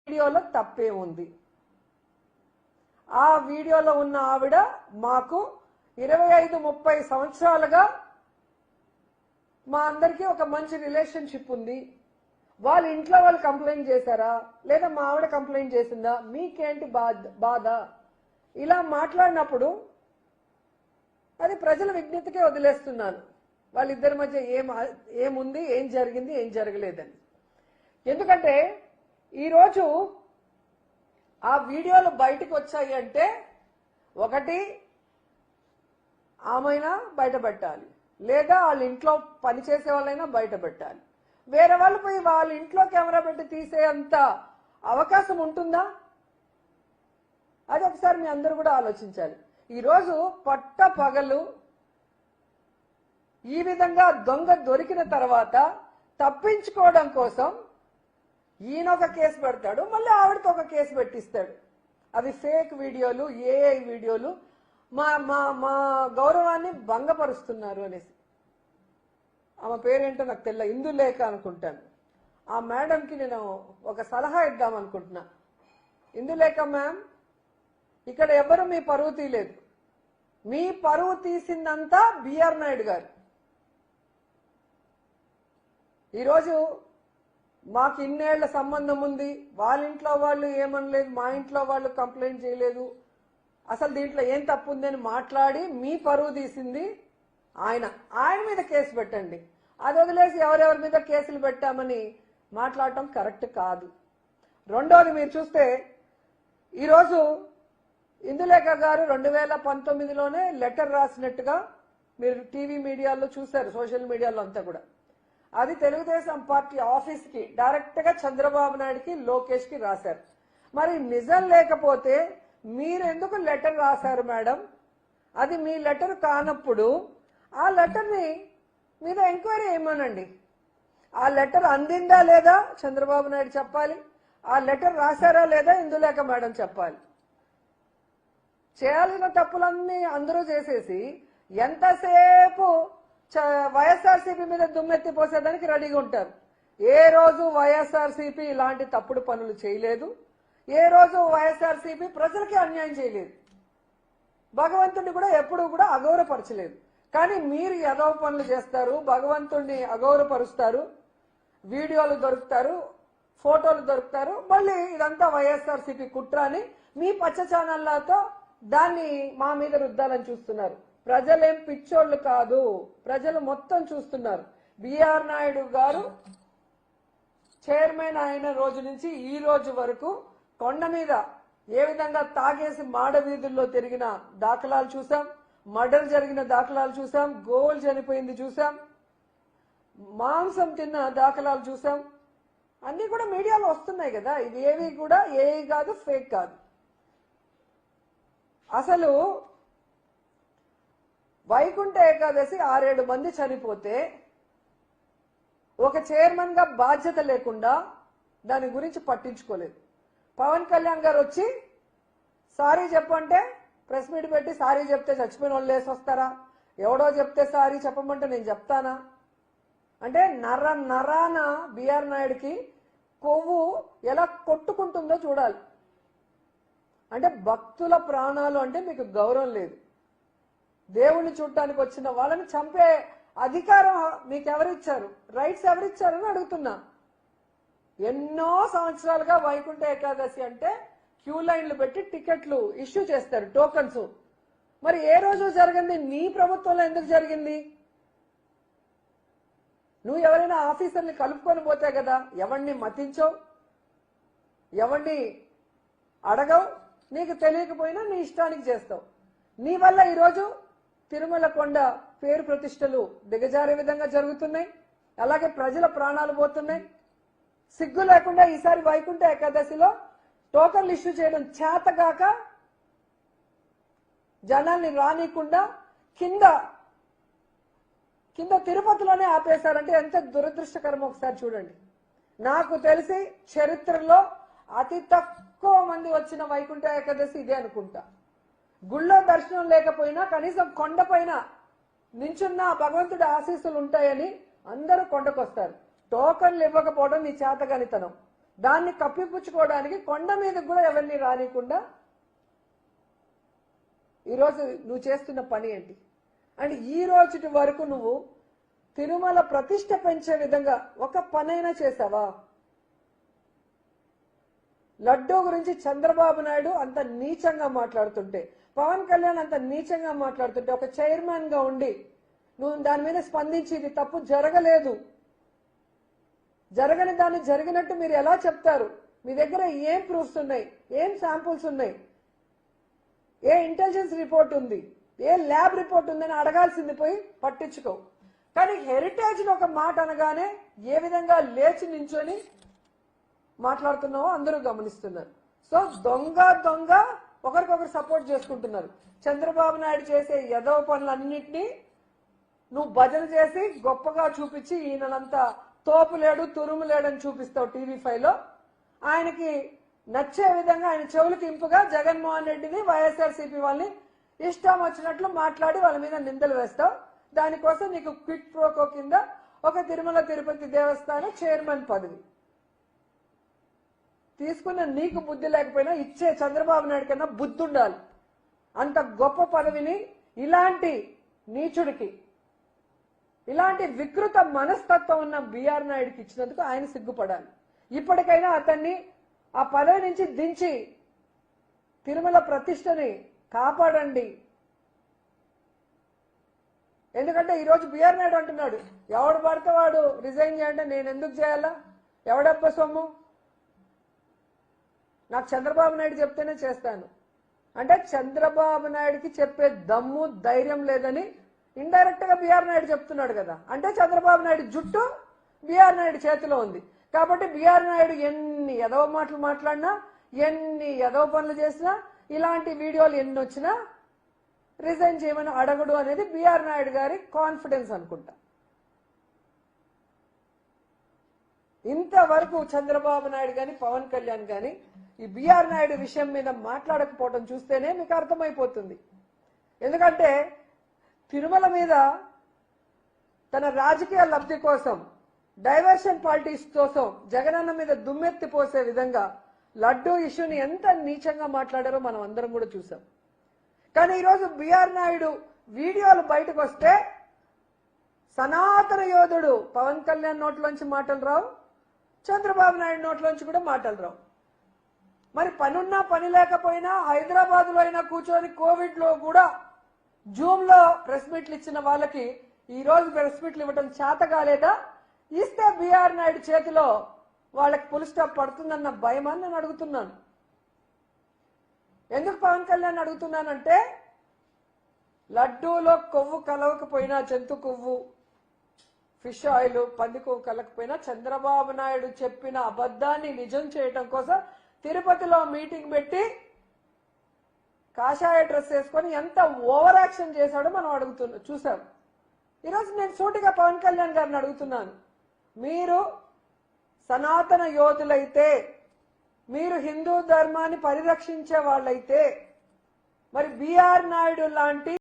వీడియోలో తప్పే ఉంది. ఆ వీడియోలో ఉన్న ఆవిడ మాకు 25-30 సంవత్సరాలుగా మా అందరికీ ఒక మంచి రిలేషన్షిప్ ఉంది. వాళ్ళ ఇంట్లో వాళ్ళు కంప్లైంట్ చేశారా లేదా మా ఆవిడ కంప్లైంట్ చేసిందా, మీకేంటి బాధ? ఇలా మాట్లాడినప్పుడు అది ప్రజల విజ్ఞతకే వదిలేస్తున్నాను. వాళ్ళిద్దరి మధ్య ఏముంది, ఏం జరిగింది, ఏం జరగలేదని. ఎందుకంటే ఈరోజు ఆ వీడియోలు బయటకు వచ్చాయి అంటే ఒకటి ఆమెనా బయట పెట్టాలి, లేదా వాళ్ళ ఇంట్లో పనిచేసే వాళ్ళైనా బయట పెట్టాలి. వేరే వాళ్ళు పోయి వాళ్ళ ఇంట్లో కెమెరా పెట్టి తీసేంత అవకాశం ఉంటుందా? అది ఒకసారి మీ అందరూ కూడా ఆలోచించాలి. ఈరోజు పట్ట పగలు ఈ విధంగా దొంగ దొరికిన తర్వాత తప్పించుకోవడం కోసం ఈయన ఒక కేసు పెడతాడు, మళ్ళీ ఆవిడతో ఒక కేసు పెట్టిస్తాడు. అవి ఫేక్ వీడియోలు, ఏఐ వీడియోలు, మా మా మా గౌరవాన్ని భంగపరుస్తున్నారు అనేసి. ఆమె పేరేంటో నాకు తెల్ల, ఇందులేఖ అనుకుంటాను. ఆ మేడంకి నేను ఒక సలహా ఇద్దాం అనుకుంటున్నా. ఇందులేఖ మ్యామ్, ఇక్కడ ఎవరు మీ పరువు తీయలేదు. మీ పరువు తీసిందంతా బిఆర్ నాయుడు గారు. ఈరోజు మాకు ఇన్నేళ్ల సంబంధం ఉంది, వాళ్ళ ఇంట్లో వాళ్ళు ఏమనలేదు, మా ఇంట్లో వాళ్ళు కంప్లైంట్ చేయలేదు, అసలు దీంట్లో ఏం తప్పు ఉందని మాట్లాడి మీ పరువు తీసింది ఆయన మీద కేసు పెట్టండి. అది వదిలేసి ఎవరెవరి మీద కేసులు పెట్టామని మాట్లాడటం కరెక్ట్ కాదు. రెండోది, మీరు చూస్తే ఈరోజు ఇందులేఖ గారు 2019లోనే లెటర్ రాసినట్టుగా మీరు టీవీ మీడియాలో చూశారు, సోషల్ మీడియాలో అంతా కూడా. అది తెలుగుదేశం పార్టీ ఆఫీస్కి డైరెక్ట్ గా చంద్రబాబు నాయుడుకి, లోకేష్ కి రాశారు. మరి నిజం లేకపోతే మీరెందుకు లెటర్ రాశారు మేడం? అది మీ లెటర్ కానప్పుడు ఆ లెటర్ని మీద ఎంక్వైరీ ఏమనండి. ఆ లెటర్ అందిందా లేదా చంద్రబాబు నాయుడు చెప్పాలి, ఆ లెటర్ రాశారా లేదా ఇందులేఖ మేడం చెప్పాలి. చేయాల్సిన తప్పులన్నీ అందరూ చేసేసి ఎంతసేపు వైఎస్ఆర్సీపీ మీద దుమ్మెత్తి పోసేదానికి రెడీగా ఉంటారు. ఏ రోజు వైఎస్ఆర్సీపీ ఇలాంటి తప్పుడు పనులు చేయలేదు, ఏ రోజు వైఎస్ఆర్సీపీ ప్రజలకి అన్యాయం చేయలేదు, భగవంతుడిని కూడా ఎప్పుడూ కూడా అగౌరవపరచలేదు. కానీ మీరు ఎదవ పనులు చేస్తారు, భగవంతుడిని అగౌరవపరుస్తారు, వీడియోలు దొరుకుతారు, ఫోటోలు దొరుకుతారు, మళ్ళీ ఇదంతా వైఎస్ఆర్సీపీ కుట్ర అని మీ పచ్చ ఛానళ్లతో దాన్ని మా మీద రుద్దాలని చూస్తున్నారు. ప్రజలేం పిచ్చోళ్ళు కాదు, ప్రజలు మొత్తం చూస్తున్నారు. బిఆర్ నాయుడు గారు చైర్మన్ అయిన రోజు నుంచి ఈ రోజు వరకు కొండ మీద ఏ విధంగా తాగేసి మాడ వీధుల్లో తిరిగిన దాఖలాలు చూసాం, మర్డర్ జరిగిన దాఖలాలు చూసాం, గోవులు చనిపోయింది చూసాం, మాంసం తిన్న దాఖలాలు చూసాం. అన్ని కూడా మీడియాలో వస్తున్నాయి కదా. ఇది ఏవి కూడా ఏవి కాదు, ఫేక్ కాదు. అసలు వైకుంఠ ఏకాదశి 6-7 మంది చనిపోతే ఒక చైర్మన్ గా బాధ్యత లేకుండా దాని గురించి పట్టించుకోలేదు. పవన్ కళ్యాణ్ గారు వచ్చి సారీ చెప్పంటే ప్రెస్ మీట్ పెట్టి సారీ చెప్తే చచ్చిపోయిన వాళ్ళు లేసి వస్తారా? ఎవడో చెప్తే సారీ చెప్పమంటే నేను చెప్తానా? అంటే నరాన బిఆర్ నాయుడుకి కొవ్వు ఎలా కొట్టుకుంటుందో చూడాలి. అంటే భక్తుల ప్రాణాలు అంటే మీకు గౌరవం లేదు. దేవుణ్ణి చూడటానికి వచ్చిన వాళ్ళని చంపే అధికారం మీకు ఎవరిచ్చారు? రైట్స్ ఎవరిచ్చారని అడుగుతున్నా. ఎన్నో సంవత్సరాలుగా వైకుంఠ ఏకాదశి అంటే క్యూ లైన్లు పెట్టి టికెట్లు ఇష్యూ చేస్తారు, టోకన్స్. మరి ఏ రోజు జరిగింది? నీ ప్రభుత్వంలో ఎందుకు జరిగింది? నువ్వు ఎవరైనా ఆఫీసర్ని కలుపుకొని పోతే కదా, ఎవరిని మతించవు, ఎవరిని అడగవు, నీకు తెలియకపోయినా నీ ఇష్టానికి చేస్తావు. నీ వల్ల ఈరోజు తిరుమల కొండ పేరు ప్రతిష్టలు దిగజారే విధంగా జరుగుతున్నాయి, అలాగే ప్రజల ప్రాణాలు పోతున్నాయి. సిగ్గు లేకుండా ఈసారి వైకుంఠ ఏకాదశిలో టోకన్లు ఇష్యూ చేయడం చేతగాక జనాల్ని రానికుండా కింద తిరుపతిలోనే ఆపేశారంటే ఎంత దురదృష్టకరమో ఒకసారి చూడండి. నాకు తెలిసి చరిత్రలో అతి తక్కువ మంది వచ్చిన వైకుంఠ ఏకాదశి ఇదే అనుకుంటా. గుళ్ళో దర్శనం లేకపోయినా కనీసం కొండపైన నించున్న భగవంతుడి ఆశీస్సులు ఉంటాయని అందరూ కొండకొస్తారు. టోకన్లు ఇవ్వకపోవడం నీ చేతగానితనం. దాన్ని కప్పిపుచ్చుకోవడానికి కొండ మీదకి కూడా ఎవరిని రానికుండా ఈరోజు నువ్వు చేస్తున్న పని ఏంటి? అండ్ ఈ రోజు వరకు నువ్వు తిరుమల ప్రతిష్ట పెంచే విధంగా ఒక పనైనా చేసావా? లడ్డూ గురించి చంద్రబాబు నాయుడు అంత నీచంగా మాట్లాడుతుంటే, పవన్ కళ్యాణ్ అంత నీచంగా మాట్లాడుతుంటే, ఒక చైర్మన్ గా ఉండి నువ్వు దాని మీద స్పందించి ఇది తప్పు జరగలేదు, జరగని దాన్ని జరిగినట్టు మీరు ఎలా చెప్తారు? మీ దగ్గర ఏం ప్రూఫ్స్ ఉన్నాయి? ఏం శాంపుల్స్ ఉన్నాయి? ఏ ఇంటెలిజెన్స్ రిపోర్ట్ ఉంది? ఏ ల్యాబ్ రిపోర్ట్ ఉందని అడగాల్సింది పోయి పట్టించుకో. కానీ హెరిటేజ్ ఒక మాట అనగానే ఏ విధంగా లేచి నించొని మాట్లాడుతున్నావో అందరూ గమనిస్తున్నారు. సో దొంగ దొంగ ఒకరికొకరు సపోర్ట్ చేసుకుంటున్నారు. చంద్రబాబు నాయుడు చేసే యదవ పనులన్నింటినీ నువ్వు భజన చేసి గొప్పగా చూపించి ఈయనంతా తోపులేడు తురుములేడని చూపిస్తావు టీవీ5 లో. ఆయనకి నచ్చే విధంగా ఆయన చెవులకి ఇంపుగా జగన్మోహన్ రెడ్డిని వైఎస్ఆర్సీపీ వాళ్ళని ఇష్టం వచ్చినట్లు మాట్లాడి వాళ్ళ మీద నిందలు వేస్తావు. దానికోసం నీకు క్విట్ ప్రోకో కింద ఒక తిరుమల తిరుపతి దేవస్థానం చైర్మన్ పదవి తీసుకున్న నీకు బుద్ధి లేకపోయినా ఇచ్చే చంద్రబాబు నాయుడు కన్నా బుద్ధి ఉండాలి. అంత గొప్ప పదవిని ఇలాంటి నీచుడికి, ఇలాంటి వికృత మనస్తత్వం ఉన్న బిఆర్ నాయుడికి ఇచ్చినందుకు ఆయన సిగ్గుపడాలి. ఇప్పటికైనా అతన్ని ఆ పదవి నుంచి దించి తిరుమల ప్రతిష్టని కాపాడండి. ఎందుకంటే ఈరోజు బిఆర్ నాయుడు అంటున్నాడు, ఎవడు పడితే వాడు రిజైన్ చేయంటే నేను ఎందుకు చేయాలా? ఎవడబ్బ సొమ్ము? నాకు చంద్రబాబు నాయుడు చెప్తేనే చేస్తాను అంటే చంద్రబాబు నాయుడికి చెప్పే దమ్ము ధైర్యం లేదని ఇండైరెక్ట్ గా బిఆర్ నాయుడు చెప్తున్నాడు కదా. అంటే చంద్రబాబు నాయుడు జుట్టు బిఆర్ నాయుడు చేతిలో ఉంది. కాబట్టి బిఆర్ నాయుడు ఎన్ని ఎదవ మాటలు మాట్లాడినా, ఎన్ని ఎదవ పనులు చేసినా, ఇలాంటి వీడియోలు ఎన్ని వచ్చినా రిజైన్ చేయమని అడగడు అనేది బిఆర్ నాయుడు గారి కాన్ఫిడెన్స్ అనుకుంటా. ఇంతవరకు చంద్రబాబు నాయుడు గాని పవన్ కళ్యాణ్ గాని ఈ బిఆర్ నాయుడు విషయం మీద మాట్లాడకపోవడం చూస్తేనే మీకు అర్థమైపోతుంది. ఎందుకంటే తిరుమల మీద తన రాజకీయ లబ్ధి కోసం, డైవర్షన్ పాలిటిక్స్ కోసం జగనన్న మీద దుమ్మెత్తి పోసే విధంగా లడ్డూ ఇష్యూని ఎంత నీచంగా మాట్లాడారో మనం అందరం కూడా చూసాం. కానీ ఈరోజు బిఆర్ నాయుడు వీడియోలు బయటకు వస్తే సనాతన యోధుడు పవన్ కళ్యాణ్ నోట్లోంచి మాటలు రావు, చంద్రబాబు నాయుడు నోట్లోంచి కూడా మాటలు రావు. మరి పనున్నా పని లేకపోయినా హైదరాబాద్ లో అయినా కూర్చొని కోవిడ్ లో కూడా జూమ్ లో ప్రెస్ మీట్లు ఇచ్చిన వాళ్ళకి ఈ రోజు ప్రెస్ మీట్లు ఇవ్వడం చేత కాలేదా? ఇస్తే బిఆర్ నాయుడు చేతిలో వాళ్ళకి ఫుల్ స్టాప్ పడుతుందన్న భయమని నేను అడుగుతున్నాను. ఎందుకు పవన్ కళ్యాణ్ అడుగుతున్నానంటే లడ్డూలో కొవ్వు కలవకపోయినా, జంతు కొవ్వు, ఫిష్ ఆయిల్, పంది కొవ్వు కలకపోయినా చంద్రబాబు నాయుడు చెప్పిన అబద్ధాన్ని నిజం చేయటం కోసం తిరుపతిలో మీటింగ్ పెట్టి కాషాయ డ్రెస్ వేసుకొని ఎంత ఓవర్ యాక్షన్ చేశాడో మనం చూసాం. ఈరోజు నేను సూటిగా పవన్ కళ్యాణ్ గారిని అడుగుతున్నాను, మీరు సనాతన యోధులైతే, మీరు హిందూ ధర్మాన్ని పరిరక్షించే వాళ్ళైతే మరి బిఆర్ నాయుడు లాంటి